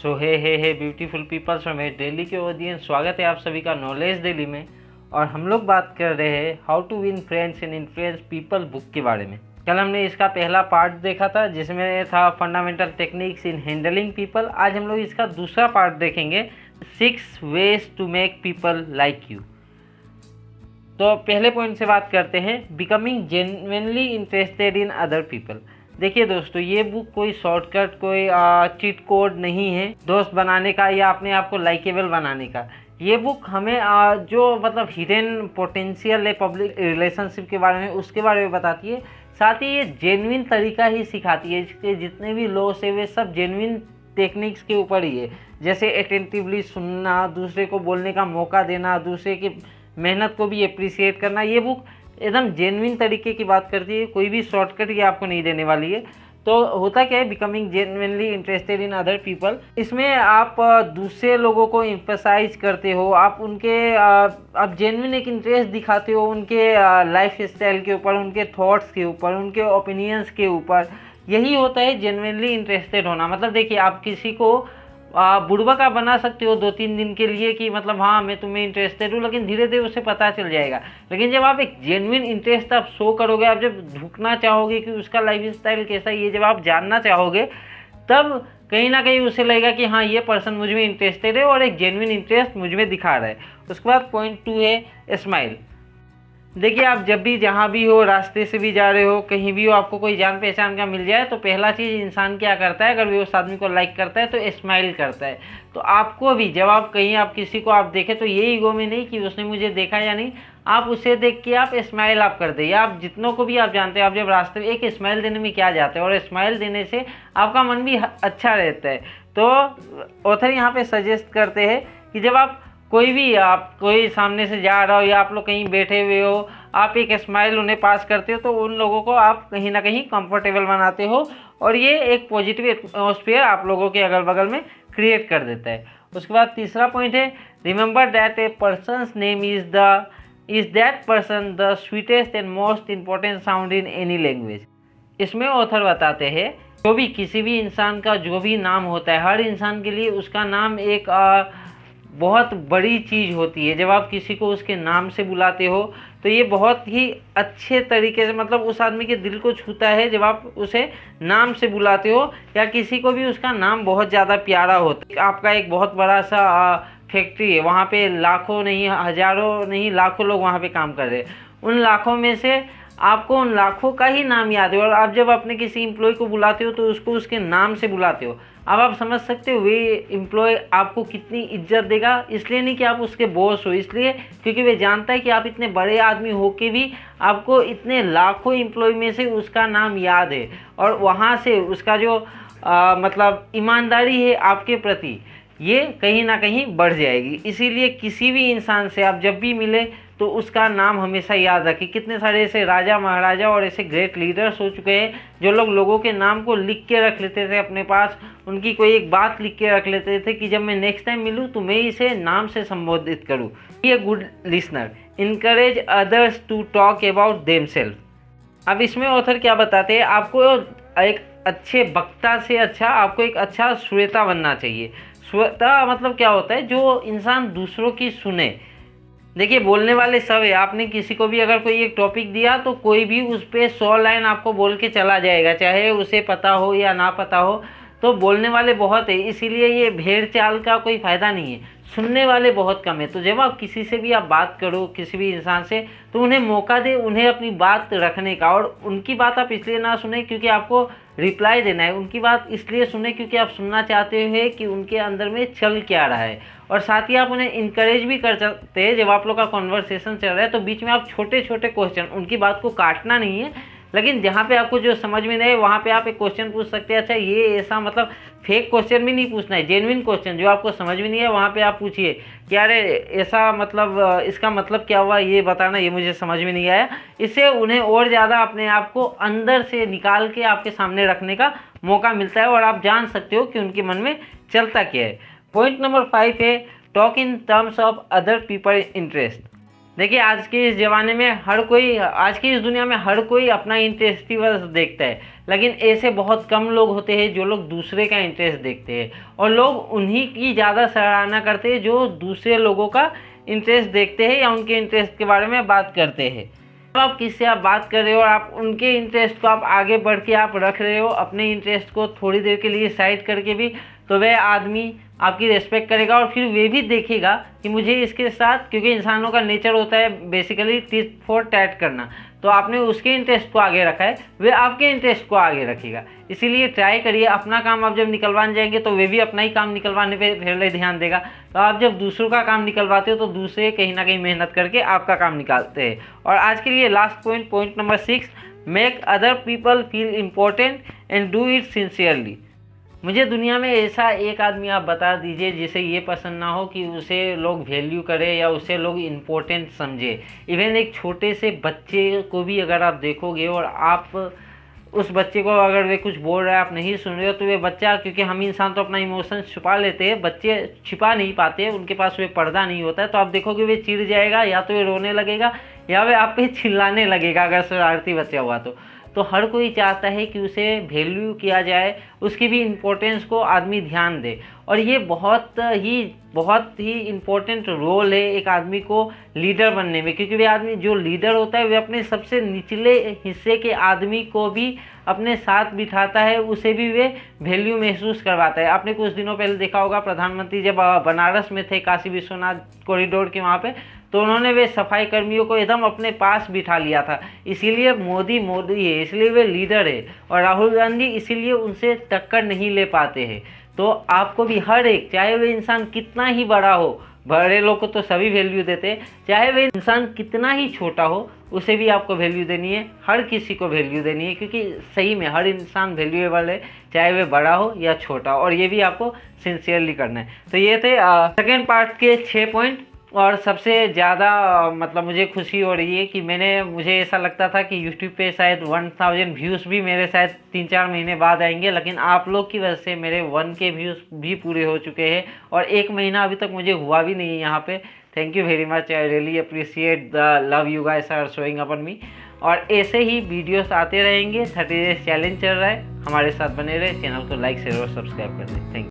So hey beautiful peoples from Delhi के audience, स्वागत है आप सभी का नॉलेज दिल्ली में। और हम लोग बात कर रहे हैं how to win friends and influence people book के बारे में। कल हमने इसका पहला पार्ट देखा था जिसमें था fundamental techniques in handling people. आज हम लोग इसका दूसरा पार्ट देखेंगे, 6 ways to make people like you. तो पहले पॉइंट से बात करते हैं, becoming genuinely interested in other people. देखिए दोस्तों, ये बुक कोई शॉर्टकट, कोई चीट कोड नहीं है दोस्त बनाने का या अपने आप को लाइकेबल बनाने का। ये बुक हमें जो मतलब हिडन पोटेंशियल है पब्लिक रिलेशनशिप के बारे में, उसके बारे में बताती है। साथ ही ये जेन्युइन तरीका ही सिखाती है। इसके जितने भी लॉस है वे सब जेन्युइन टेक्निक्स के ऊपर ही है, जैसे अटेंटिवली सुनना, दूसरे को बोलने का मौका देना, दूसरे की मेहनत को भी अप्रिशिएट करना। ये बुक एकदम जेन्युइन तरीके की बात करती है, कोई भी शॉर्टकट ये आपको नहीं देने वाली है। तो होता क्या है, becoming genuinely interested in other people, इसमें आप दूसरे लोगों को एम्फसाइज करते हो, आप उनके आप जेन्युइन एक इंटरेस्ट दिखाते हो उनके लाइफ स्टाइल के ऊपर, उनके थॉट्स के ऊपर, उनके ओपिनियंस के ऊपर। यही होता है जेन्युइनली इंटरेस्टेड होना। मतलब देखिए, आप किसी को बुड़बक आप बना सकते हो 2-3 दिन के लिए कि मतलब हाँ मैं तुम्हें इंटरेस्टेड हूँ, लेकिन धीरे धीरे उसे पता चल जाएगा। लेकिन जब आप एक जेन्युइन इंटरेस्ट आप शो करोगे, आप जब ढूंढना चाहोगे कि उसका लाइफ स्टाइल कैसा है, ये जब आप जानना चाहोगे, तब कहीं ना कहीं उसे लगेगा कि हाँ ये पर्सन मुझ में इंटरेस्टेड है और एक जेन्युइन इंटरेस्ट मुझ में दिखा रहा है। उसके बाद पॉइंट 2 है स्माइल। देखिए, आप जब भी जहाँ भी हो, रास्ते से भी जा रहे हो, कहीं भी हो, आपको कोई जान पहचान का मिल जाए तो पहला चीज़ इंसान क्या करता है, अगर वो उस आदमी को लाइक करता है तो स्माइल करता है। तो आपको भी जब आप कहीं आप किसी को आप देखें तो ये ईगो में नहीं कि उसने मुझे देखा या नहीं, आप उसे देख के आप स्माइल आप कर दे, या आप जितनों को भी आप जानते हैं, आप जब रास्ते में एक स्माइल देने में क्या जाता है, और स्माइल देने से आपका मन भी अच्छा रहता है। तो ऑथर यहाँ पे सजेस्ट करते हैं कि जब आप कोई सामने से जा रहा हो या आप लोग कहीं बैठे हुए हो, आप एक स्माइल उन्हें पास करते हो तो उन लोगों को आप कहीं ना कहीं कंफर्टेबल बनाते हो, और ये एक पॉजिटिव एटमॉस्फेयर आप लोगों के अगल बगल में क्रिएट कर देता है। उसके बाद तीसरा पॉइंट है, remember that A persons name is that person the sweetest and most important sound in any language. इसमें ऑथर बताते हैं, जो भी किसी भी इंसान का जो भी नाम होता है, हर इंसान के लिए उसका नाम एक बहुत बड़ी चीज़ होती है। जब आप किसी को उसके नाम से बुलाते हो तो ये बहुत ही अच्छे तरीके से मतलब उस आदमी के दिल को छूता है जब आप उसे नाम से बुलाते हो, या किसी को भी उसका नाम बहुत ज़्यादा प्यारा होता है। आपका एक बहुत बड़ा सा फैक्ट्री है, वहाँ पे लाखों नहीं, हज़ारों नहीं, लाखों लोग वहाँ पे काम कर रहे हैं। उन लाखों में से आपको उन लाखों का ही नाम याद है, और आप जब अपने किसी एम्प्लॉय को बुलाते हो तो उसको उसके नाम से बुलाते हो। अब आप समझ सकते हो वे एम्प्लॉय आपको कितनी इज्जत देगा। इसलिए नहीं कि आप उसके बॉस हो, इसलिए क्योंकि वे जानता है कि आप इतने बड़े आदमी हो के भी आपको इतने लाखों एम्प्लॉय में से उसका नाम याद है, और वहाँ से उसका जो मतलब ईमानदारी है आपके प्रति, ये कहीं ना कहीं बढ़ जाएगी। इसीलिए किसी भी इंसान से आप जब भी मिले तो उसका नाम हमेशा याद रखें। कितने सारे ऐसे राजा महाराजा और ऐसे ग्रेट लीडर्स हो चुके हैं जो लोग लोगों के नाम को लिख के रख लेते थे अपने पास, उनकी कोई एक बात लिख के रख लेते थे कि जब मैं नेक्स्ट टाइम मिलूँ तो मैं इसे नाम से संबोधित करूँ। ये good listener encourage others to talk about themselves. अब इसमें ऑथर क्या बताते हैं, आपको एक अच्छे वक्ता से अच्छा आपको एक अच्छा श्रोता बनना चाहिए। श्रोता मतलब क्या होता है, जो इंसान दूसरों की सुने। देखिए, बोलने वाले सब है। आपने किसी को भी अगर कोई एक टॉपिक दिया तो कोई भी उस पर 100 लाइन आपको बोल के चला जाएगा, चाहे उसे पता हो या ना पता हो। तो बोलने वाले बहुत है, इसीलिए ये भेड़ चाल का कोई फ़ायदा नहीं है, सुनने वाले बहुत कम है। तो जब आप किसी से भी आप बात करो, किसी भी इंसान से, तो उन्हें मौका दे उन्हें अपनी बात रखने का। और उनकी बात आप इसलिए ना सुने क्योंकि आपको रिप्लाई देना है, उनकी बात इसलिए सुने क्योंकि आप सुनना चाहते हैं कि उनके अंदर में चल क्या रहा है। और साथ ही आप उन्हें इंकरेज भी कर सकते हैं। जब आप लोग का कॉन्वर्सेशन चल रहा है तो बीच में आप छोटे छोटे क्वेश्चन, उनकी बात को काटना नहीं है, लेकिन जहाँ पे आपको जो समझ में नहीं है वहाँ पे आप एक क्वेश्चन पूछ सकते हैं। अच्छा ये ऐसा, मतलब फेक क्वेश्चन भी नहीं पूछना है, जेन्युइन क्वेश्चन जो आपको समझ में नहीं है वहाँ पे आप पूछिए कि अरे ऐसा मतलब इसका मतलब क्या हुआ, ये बताना, ये मुझे समझ में नहीं आया। इससे उन्हें और ज़्यादा अपने आप को अंदर से निकाल के आपके सामने रखने का मौका मिलता है, और आप जान सकते हो कि उनके मन में चलता क्या है। पॉइंट नंबर 5 है, talk in terms of other people interest. देखिए आज के इस ज़माने में आज की इस दुनिया में हर कोई अपना इंटरेस्ट ही बस देखता है, लेकिन ऐसे बहुत कम लोग होते हैं जो लोग दूसरे का इंटरेस्ट देखते हैं, और लोग उन्हीं की ज़्यादा सराहना करते हैं जो दूसरे लोगों का इंटरेस्ट देखते हैं या उनके इंटरेस्ट के बारे में बात करते हैं। जब आप किससे आप बात कर रहे हो और आप उनके इंटरेस्ट को आप आगे बढ़ के आप रख रहे हो, अपने इंटरेस्ट को थोड़ी देर के लिए साइड करके भी, तो वह आदमी आपकी रिस्पेक्ट करेगा और फिर वे भी देखेगा कि मुझे इसके साथ, क्योंकि इंसानों का नेचर होता है बेसिकली टिट फॉर टैट करना, तो आपने उसके इंटरेस्ट को आगे रखा है, वे आपके इंटरेस्ट को आगे रखेगा। इसीलिए ट्राई करिए, अपना काम आप जब निकलवाने जाएंगे तो वे भी अपना ही काम निकलवाने पे पहले ध्यान देगा। तो आप जब दूसरों का काम निकलवाते हो तो दूसरे कहीं ना कहीं मेहनत करके आपका काम निकालते हैं। और आज के लिए last point number 6, make other people feel important and do it sincerely. मुझे दुनिया में ऐसा एक आदमी आप बता दीजिए जिसे ये पसंद ना हो कि उसे लोग वैल्यू करें या उसे लोग इम्पोर्टेंट समझे। इवन एक छोटे से बच्चे को भी अगर आप देखोगे और आप उस बच्चे को अगर वे कुछ बोल रहा है आप नहीं सुन रहे हो, तो वे बच्चा, क्योंकि हम इंसान तो अपना इमोशंस छुपा लेते हैं, बच्चे छिपा नहीं पाते, उनके पास वे पर्दा नहीं होता है, तो आप देखोगे वे चिढ़ जाएगा, या तो वे रोने लगेगा या वे आप पे चिल्लाने लगेगा अगर शरारती बच्चा हुआ तो हर कोई चाहता है कि उसे वैल्यू किया जाए, उसकी भी इम्पोर्टेंस को आदमी ध्यान दे। और ये बहुत ही इम्पोर्टेंट रोल है एक आदमी को लीडर बनने में, क्योंकि वे आदमी जो लीडर होता है वे अपने सबसे निचले हिस्से के आदमी को भी अपने साथ बिठाता है, उसे भी वे वैल्यू महसूस करवाता है। आपने कुछ दिनों पहले देखा होगा प्रधानमंत्री जब बनारस में थे, काशी विश्वनाथ कॉरिडोर के वहाँ पे, तो उन्होंने वे सफाई कर्मियों को एकदम अपने पास बिठा लिया था। इसीलिए मोदी है, इसलिए वे लीडर है, और राहुल गांधी इसीलिए उनसे टक्कर नहीं ले पाते हैं। तो आपको भी हर एक, चाहे वे इंसान कितना ही बड़ा हो, बड़े लोग को तो सभी वैल्यू देते हैं, चाहे वे इंसान कितना ही छोटा हो उसे भी आपको वैल्यू देनी है, हर किसी को वैल्यू देनी है, क्योंकि सही में हर इंसान वैल्यूएबल है, चाहे वे बड़ा हो या छोटा, और ये भी आपको सिंसियरली करना है। तो ये थे सेकेंड पार्ट के 6 पॉइंट। और सबसे ज़्यादा मतलब मुझे खुशी हो रही है कि मुझे ऐसा लगता था कि यूट्यूब पे शायद 1000 व्यूज़ भी मेरे शायद 3-4 महीने बाद आएंगे, लेकिन आप लोग की वजह से मेरे 1K व्यूज़ भी पूरे हो चुके हैं, और 1 महीना अभी तक मुझे हुआ भी नहीं है यहाँ पे। Thank you very much, I really appreciate the love you guys are showing upon me. और ऐसे ही वीडियोस आते रहेंगे। 30 डेज चैलेंज चल रहा है, हमारे साथ बने रहे, चैनल को लाइक शेयर और सब्सक्राइब कर दें। Thank you.